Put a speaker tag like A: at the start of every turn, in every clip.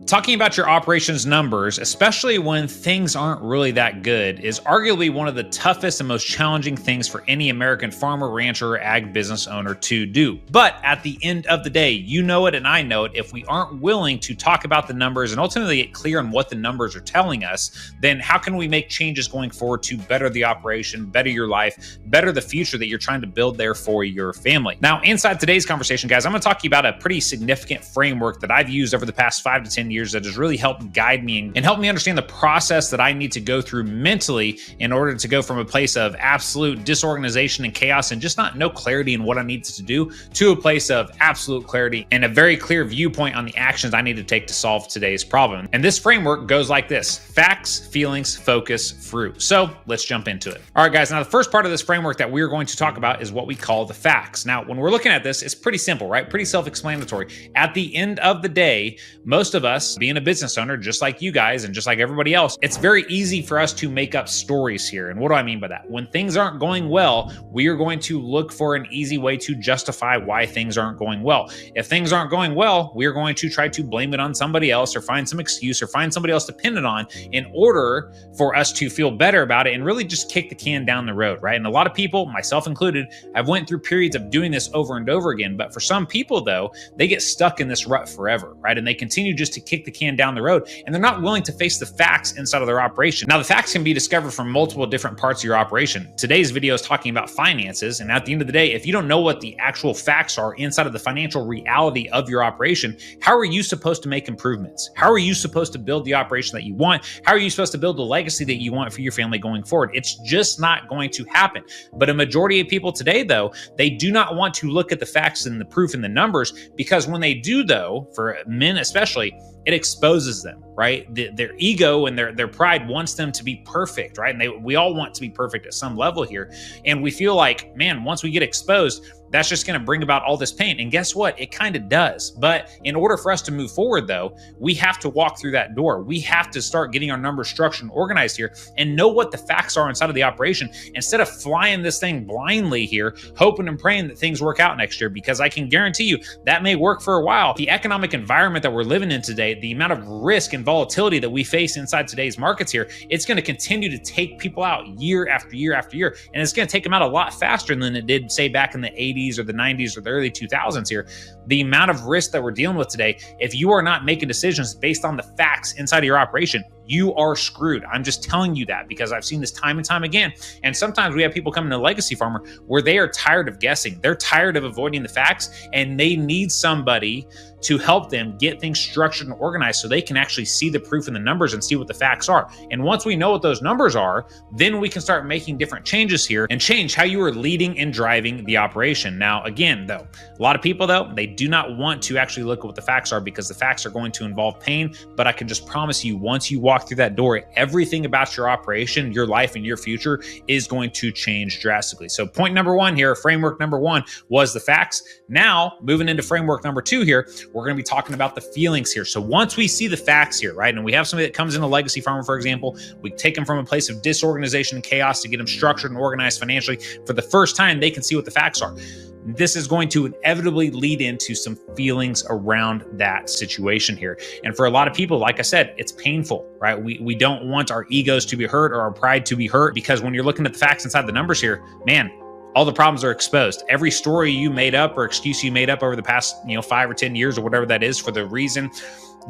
A: Talking about your operations numbers, especially when things aren't really that good, is arguably one of the toughest and most challenging things for any American farmer, rancher, or ag business owner to do. But at the end of the day, you know it and I know it, if we aren't willing to talk about the numbers and ultimately get clear on what the numbers are telling us, then how can we make changes going forward to better the operation, better your life, better the future that you're trying to build there for your family? Now, inside today's conversation, guys, I'm going to talk to you about a pretty significant framework that I've used over the past 5 to 10 years that has really helped guide me and help me understand the process that I need to go through mentally in order to go from a place of absolute disorganization and chaos and just no clarity in what I need to do to a place of absolute clarity and a very clear viewpoint on the actions I need to take to solve today's problem. And this framework goes like this: facts, feelings, focus, fruit. So let's jump into it. All right, guys. Now, the first part of this framework that we're going to talk about is what we call the facts. Now, when we're looking at this, it's pretty simple, right? Pretty self-explanatory. At the end of the day, most of us, being a business owner, just like you guys and just like everybody else, it's very easy for us to make up stories here. And what do I mean by that? When things aren't going well, we are going to look for an easy way to justify why things aren't going well. If things aren't going well, we are going to try to blame it on somebody else or find some excuse or find somebody else dependent on in order for us to feel better about it and really just kick the can down the road, right? And a lot of people, myself included, have went through periods of doing this over and over again. But for some people, though, they get stuck in this rut forever, right? And they continue just to kick the can down the road, and they're not willing to face the facts inside of their operation. Now, the facts can be discovered from multiple different parts of your operation. Today's video is talking about finances, and at the end of the day, if you don't know what the actual facts are inside of the financial reality of your operation, how are you supposed to make improvements? How are you supposed to build the operation that you want? How are you supposed to build the legacy that you want for your family going forward? It's just not going to happen. But a majority of people today, though, they do not want to look at the facts and the proof and the numbers, because when they do, though, for men especially, it exposes them, right? Their ego and their pride wants them to be perfect, right? And we all want to be perfect at some level here. And we feel like, man, once we get exposed, that's just going to bring about all this pain. And guess what? It kind of does. But in order for us to move forward, though, we have to walk through that door. We have to start getting our numbers structured and organized here and know what the facts are inside of the operation instead of flying this thing blindly here, hoping and praying that things work out next year, because I can guarantee you that may work for a while. The economic environment that we're living in today, the amount of risk and volatility that we face inside today's markets here, it's going to continue to take people out year after year after year. And it's going to take them out a lot faster than it did, say, back in the 80s or the 90s or the early 2000s here. The amount of risk that we're dealing with today, if you are not making decisions based on the facts inside of your operation, you are screwed. I'm just telling you that because I've seen this time and time again. And sometimes we have people coming to Legacy Farmer where they are tired of guessing. They're tired of avoiding the facts, and they need somebody to help them get things structured and organized so they can actually see the proof in the numbers and see what the facts are. And once we know what those numbers are, then we can start making different changes here and change how you are leading and driving the operation. Now, again, though, a lot of people, though, they do not want to actually look at what the facts are because the facts are going to involve pain. But I can just promise you, once you walk through that door, everything about your operation, your life, and your future is going to change drastically. So point number one here, framework number one, was the facts. Now, moving into framework number two here, we're going to be talking about the feelings here. So once we see the facts here, right, and we have somebody that comes in a Legacy Farmer, for example, we take them from a place of disorganization and chaos to get them structured and organized financially. For the first time, they can see what the facts are. This is going to inevitably lead into some feelings around that situation here. And for a lot of people, like I said, it's painful, right? We don't want our egos to be hurt or our pride to be hurt, because when you're looking at the facts inside the numbers here, man, all the problems are exposed. Every story you made up or excuse you made up over the past, 5 or 10 years or whatever that is for the reason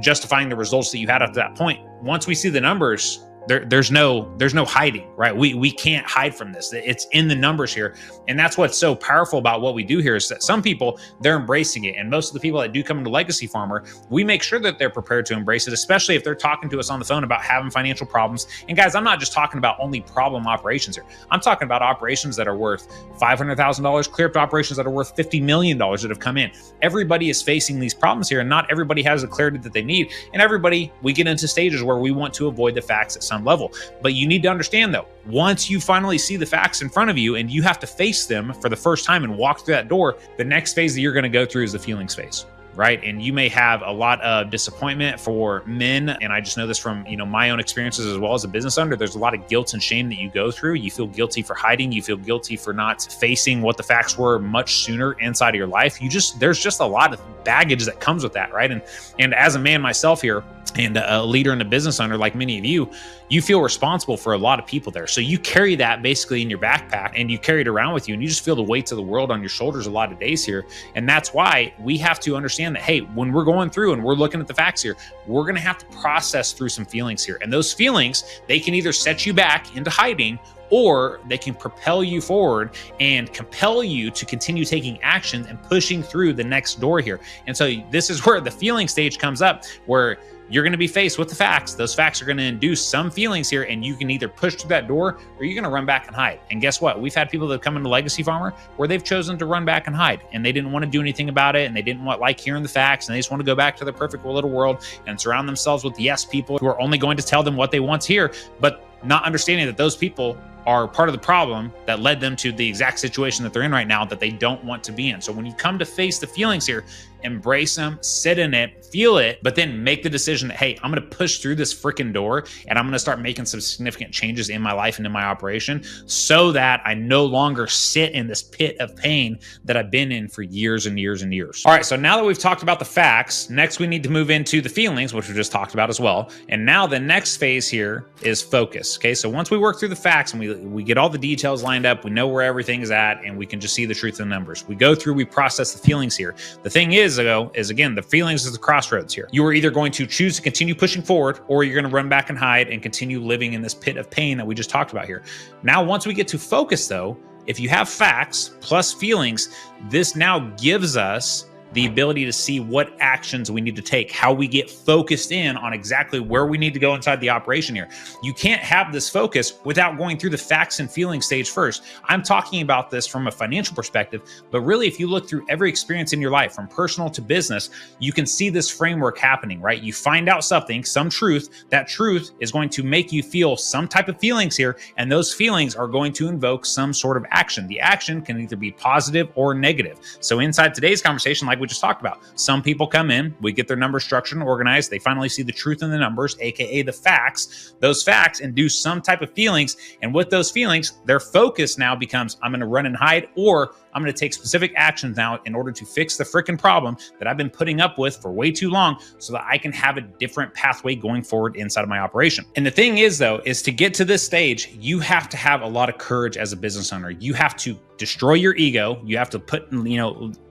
A: justifying the results that you had up to that point. Once we see the numbers, there's no hiding, right? We can't hide from this. It's in the numbers here. And that's what's so powerful about what we do here is that some people, they're embracing it. And most of the people that do come into Legacy Farmer, we make sure that they're prepared to embrace it, especially if they're talking to us on the phone about having financial problems. And guys, I'm not just talking about only problem operations here. I'm talking about operations that are worth $500,000, clear up to operations that are worth $50 million that have come in. Everybody is facing these problems here, and not everybody has the clarity that they need. And everybody, we get into stages where we want to avoid the facts at some level. But you need to understand, though, once you finally see the facts in front of you and you have to face them for the first time and walk through that door, the next phase that you're going to go through is the feelings phase. right? And you may have a lot of disappointment for men. And I just know this from, my own experiences as well as a business owner. There's a lot of guilt and shame that you go through. You feel guilty for hiding. You feel guilty for not facing what the facts were much sooner inside of your life. There's just a lot of baggage that comes with that, right? And as a man myself here, and a leader and a business owner like many of you, you feel responsible for a lot of people there. So you carry that basically in your backpack and you carry it around with you, and you just feel the weights of the world on your shoulders a lot of days here. And that's why we have to understand that, hey, when we're going through and we're looking at the facts here, we're going to have to process through some feelings here. And those feelings, they can either set you back into hiding, or they can propel you forward and compel you to continue taking action and pushing through the next door here. And so this is where the feeling stage comes up, where you're going to be faced with the facts. Those facts are going to induce some feelings here, and you can either push through that door or you're going to run back and hide. And guess what? We've had people that have come into Legacy Farmer where they've chosen to run back and hide, and they didn't want to do anything about it, and they didn't like hearing the facts, and they just want to go back to their perfect little world and surround themselves with yes people who are only going to tell them what they want to hear, but not understanding that those people are part of the problem that led them to the exact situation that they're in right now that they don't want to be in. So when you come to face the feelings here, embrace them, sit in it, feel it, but then make the decision that, hey, I'm going to push through this freaking door and I'm going to start making some significant changes in my life and in my operation so that I no longer sit in this pit of pain that I've been in for years and years and years. All right, so now that we've talked about the facts, next we need to move into the feelings, which we just talked about as well. And now the next phase here is focus. Okay, so once we work through the facts and we get all the details lined up, we know where everything is at, and we can just see the truth in the numbers. We go through, we process the feelings here. The thing is, though, is again, the feelings is the crossroads here. You are either going to choose to continue pushing forward, or you're going to run back and hide and continue living in this pit of pain that we just talked about here. Now, once we get to focus, though, if you have facts plus feelings, this now gives us the ability to see what actions we need to take, how we get focused in on exactly where we need to go inside the operation here. You can't have this focus without going through the facts and feeling stage first. I'm talking about this from a financial perspective, but really if you look through every experience in your life, from personal to business, you can see this framework happening, right? You find out something, some truth, that truth is going to make you feel some type of feelings here, and those feelings are going to invoke some sort of action. The action can either be positive or negative. So inside today's conversation, like we just talked about, some people come in, we get their numbers structured and organized, they finally see the truth in the numbers, aka the facts. Those facts induce some type of feelings, and with those feelings, their focus now becomes, I'm going to run and hide, or I'm going to take specific actions now in order to fix the freaking problem that I've been putting up with for way too long so that I can have a different pathway going forward inside of my operation. And the thing is, though, is to get to this stage, you have to have a lot of courage as a business owner. You have to destroy your ego. You have to put,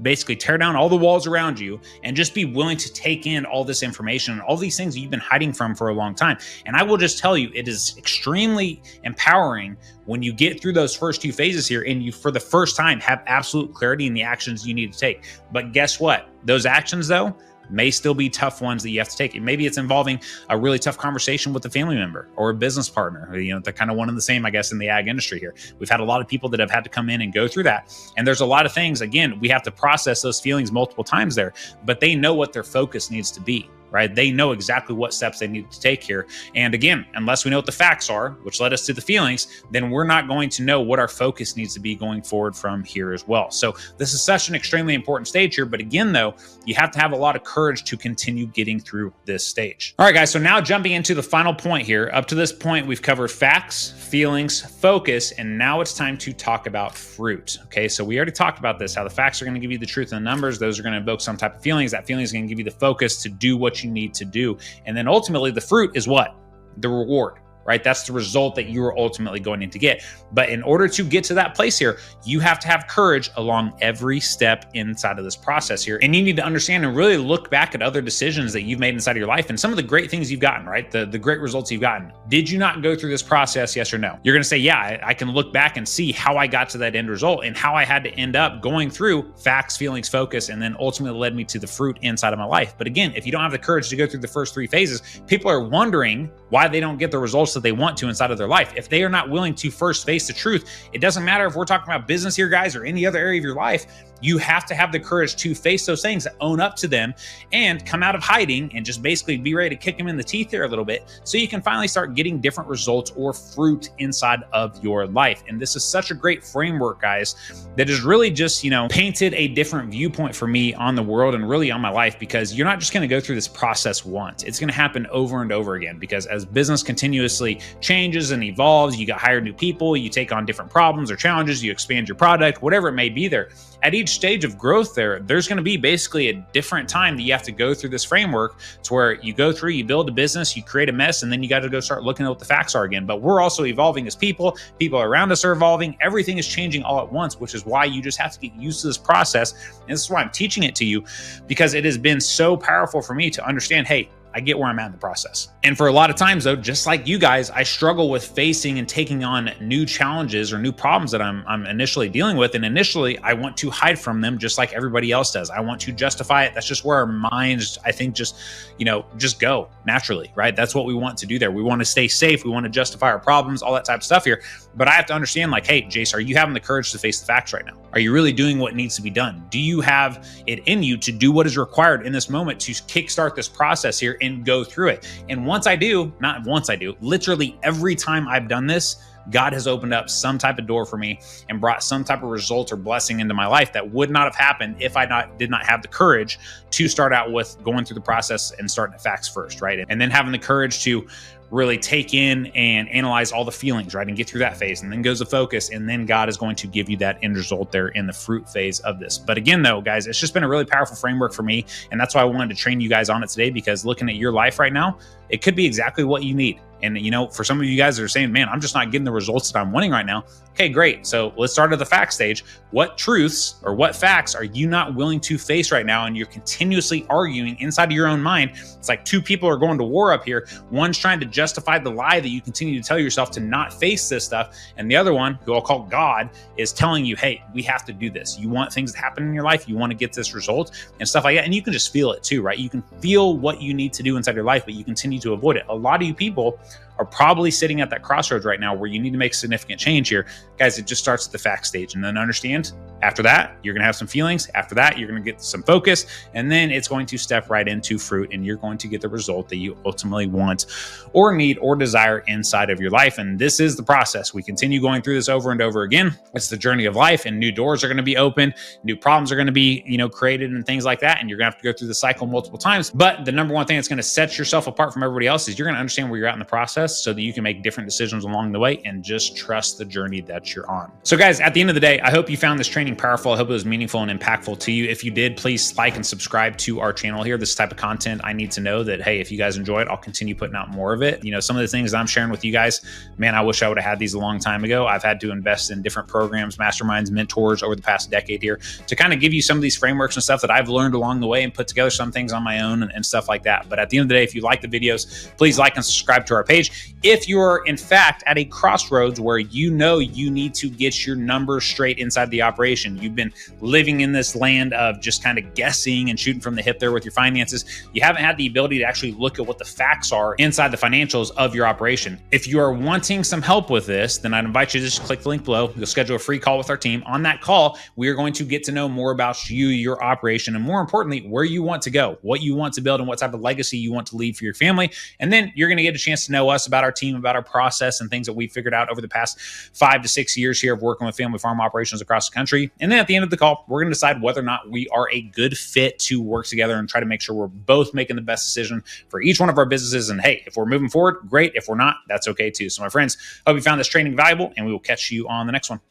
A: basically tear down all the walls around you and just be willing to take in all this information and all these things that you've been hiding from for a long time. And I will just tell you, it is extremely empowering when you get through those first two phases here and you, for the first time, have absolute clarity in the actions you need to take. But guess what? Those actions, though, may still be tough ones that you have to take. And maybe it's involving a really tough conversation with a family member or a business partner. They're kind of one and the same, I guess, in the ag industry here. We've had a lot of people that have had to come in and go through that. And there's a lot of things, again, we have to process those feelings multiple times there, but they know what their focus needs to be. Right? They know exactly what steps they need to take here. And again, unless we know what the facts are, which led us to the feelings, then we're not going to know what our focus needs to be going forward from here as well. So this is such an extremely important stage here. But again, though, you have to have a lot of courage to continue getting through this stage. All right, guys. So now jumping into the final point here. Up to this point, we've covered facts, feelings, focus, and now it's time to talk about fruit. Okay, so we already talked about this, how the facts are going to give you the truth and the numbers. Those are going to invoke some type of feelings. That feeling is going to give you the focus to do what you need to do. And then ultimately the fruit is what? The reward, right? That's the result that you are ultimately going to get. But in order to get to that place here, you have to have courage along every step inside of this process here. And you need to understand and really look back at other decisions that you've made inside of your life and some of the great things you've gotten, right? The great results you've gotten. Did you not go through this process? Yes or no? You're going to say, yeah, I can look back and see how I got to that end result and how I had to end up going through facts, feelings, focus, and then ultimately led me to the fruit inside of my life. But again, if you don't have the courage to go through the first three phases, people are wondering why they don't get the results that they want to inside of their life. If they are not willing to first face the truth, it doesn't matter if we're talking about business here, guys, or any other area of your life. You have to have the courage to face those things, own up to them, and come out of hiding and just basically be ready to kick them in the teeth there a little bit so you can finally start getting different results or fruit inside of your life. And this is such a great framework, guys, that has really just, painted a different viewpoint for me on the world and really on my life, because you're not just going to go through this process once. It's going to happen over and over again, because as business continuously changes and evolves, you hire new people, you take on different problems or challenges, you expand your product, whatever it may be there. At each each stage of growth there's going to be basically a different time that you have to go through this framework. It's where you go through, you build a business, you create a mess, and then you got to go start looking at what the facts are again. But we're also evolving as people. People around us are evolving. Everything is changing all at once, which is why you just have to get used to this process. And this is why I'm teaching it to you, because it has been so powerful for me to understand, hey, I get where I'm at in the process. And for a lot of times though, just like you guys, I struggle with facing and taking on new challenges or new problems that I'm initially dealing with. And initially I want to hide from them just like everybody else does. I want to justify it. That's just where our minds, I think, just go naturally, right? That's what we want to do there. We want to stay safe. We want to justify our problems, all that type of stuff here. But I have to understand, like, hey, Jace, are you having the courage to face the facts right now? Are you really doing what needs to be done? Do you have it in you to do what is required in this moment to kickstart this process here and go through it? And literally every time I've done this, God has opened up some type of door for me and brought some type of result or blessing into my life that would not have happened if I did not have the courage to start out with going through the process and starting the facts first, right? And then having the courage to really take in and analyze all the feelings, right? And get through that phase, and then goes the focus, and then God is going to give you that end result there in the fruit phase of this. But again, though, guys, it's just been a really powerful framework for me, and that's why I wanted to train you guys on it today, because looking at your life right now, it could be exactly what you need. And, for some of you guys that are saying, man, I'm just not getting the results that I'm wanting right now. Okay, great. So let's start at the fact stage. What truths or what facts are you not willing to face right now? And you're continuously arguing inside of your own mind. It's like two people are going to war up here. One's trying to justify the lie that you continue to tell yourself to not face this stuff. And the other one, who I'll call God, is telling you, hey, we have to do this. You want things to happen in your life. You want to get this result and stuff like that. And you can just feel it too, right? You can feel what you need to do inside your life, but you continue to avoid it. A lot of you people are probably sitting at that crossroads right now where you need to make significant change here. Guys, it just starts at the fact stage. And then understand, after that, you're going to have some feelings. After that, you're going to get some focus. And then it's going to step right into fruit, and you're going to get the result that you ultimately want or need or desire inside of your life. And this is the process. We continue going through this over and over again. It's the journey of life, and new doors are going to be open. New problems are going to be, created and things like that. And you're going to have to go through the cycle multiple times. But the number one thing that's going to set yourself apart from everybody else is you're going to understand where you're at in the process, so that you can make different decisions along the way and just trust the journey that you're on. So guys, at the end of the day, I hope you found this training powerful. I hope it was meaningful and impactful to you. If you did, please like and subscribe to our channel here. This type of content, I need to know that, hey, if you guys enjoy it, I'll continue putting out more of it. Some of the things that I'm sharing with you guys, man, I wish I would have had these a long time ago. I've had to invest in different programs, masterminds, mentors over the past decade here to kind of give you some of these frameworks and stuff that I've learned along the way and put together some things on my own and stuff like that. But at the end of the day, if you like the videos, please like and subscribe to our page. If you're in fact at a crossroads where you need to get your numbers straight inside the operation, you've been living in this land of just kind of guessing and shooting from the hip there with your finances, you haven't had the ability to actually look at what the facts are inside the financials of your operation. If you are wanting some help with this, then I'd invite you to just click the link below. You'll schedule a free call with our team. On that call, we are going to get to know more about you, your operation, and more importantly, where you want to go, what you want to build, and what type of legacy you want to leave for your family. And then you're going to get a chance to know us, about our team, about our process, and things that we've figured out over the past 5 to 6 years here of working with family farm operations across the country. And then at the end of the call, we're going to decide whether or not we are a good fit to work together and try to make sure we're both making the best decision for each one of our businesses. And hey, if we're moving forward, great. If we're not, that's okay too. So my friends, hope you found this training valuable, and we will catch you on the next one.